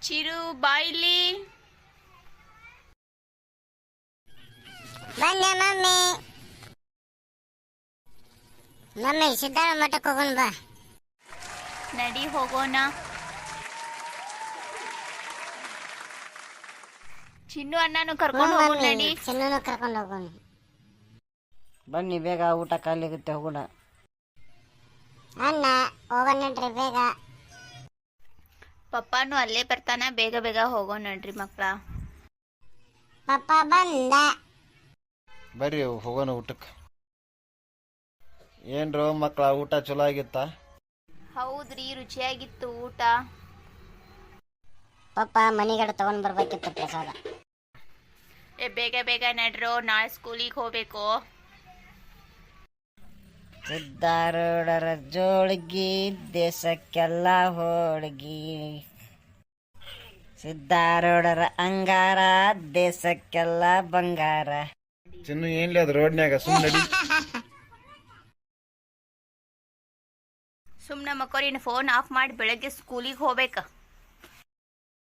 ಚಿರು ಬಾಯಿಲಿ ಬಂದೆ mummy. Mummy ಸಿದ್ದಾಳ ಮಠಕ್ಕೆ ಹೋಗೋಣ ಬಾ. ನಡಿ ಹೋಗೋಣ. ಚಿನ್ನು ಅಣ್ಣನು ಕರ್ಕೊಂಡು ಹೋಗೋಣ ನಡಿ. ಚಿನ್ನೂ ಕರ್ಕೊಂಡು ಹೋಗೋಣ. ಬನ್ನಿ ಬೇಗ ಊಟ ಕಾಲಿಗುತ್ತೆ ಹೋಗೋಣ. ಅಣ್ಣ ಹೋಗೋಣ ನಡ್ರಿ ಬೇಗ. ಪಪ್ಪಾನು ಅಲ್ಲೇ ಬರ್ತಾನ, ಬೇಗ ಬೇಗ ಹೋಗೋಣ ನಡ್ರಿ ಮಕ್ಕಳ. ಪಪ್ಪ ಬಂದ. ಬರ್ರಿ ಹೋಗೋಣ ಊಟಕ್ಕೆ. ಏನ್ರೋ ಮಕ್ಕಳ ಊಟ ಚಲೋ ಆಗಿತ್ತ? ಹೌದ್ರಿ, ರುಚಿಯಾಗಿತ್ತು ಊಟ. ಪಪ್ಪ ಮನಿಗಡೆ ತಗೊಂಡ್ ಬರ್ಬೇಕಿತ್ತು ಪ್ರಸಾದ. ಬೇಗ ಬೇಗ ನಡ್ರೋ, ನಾಳೆ ಸ್ಕೂಲಿಗೆ ಹೋಗ್ಬೇಕು. ಸಿದ್ದಾರೂಢರ ಜೋಳ್ಗಿ ದೇಶಕ್ಕೆಲ್ಲ ಹೋಳ್ಗಿ. ಸಿದ್ದಾರೂಢರ ಅಂಗಾರ ದೇಶಕ್ಕೆಲ್ಲ ಬಂಗಾರ. ಚಿನ್ನು ಏನ್ಲಿ ಅದು ರೋಡ್ನ್ಯಾಗ ಸುಮ್ಮನೆ ಸುಮ್ನೆ ಮಕ್ಕಳಿನ ಫೋನ್ ಆಫ್ ಮಾಡಿ ಬೆಳಗ್ಗೆ ಸ್ಕೂಲಿಗೆ ಹೋಗ್ಬೇಕ.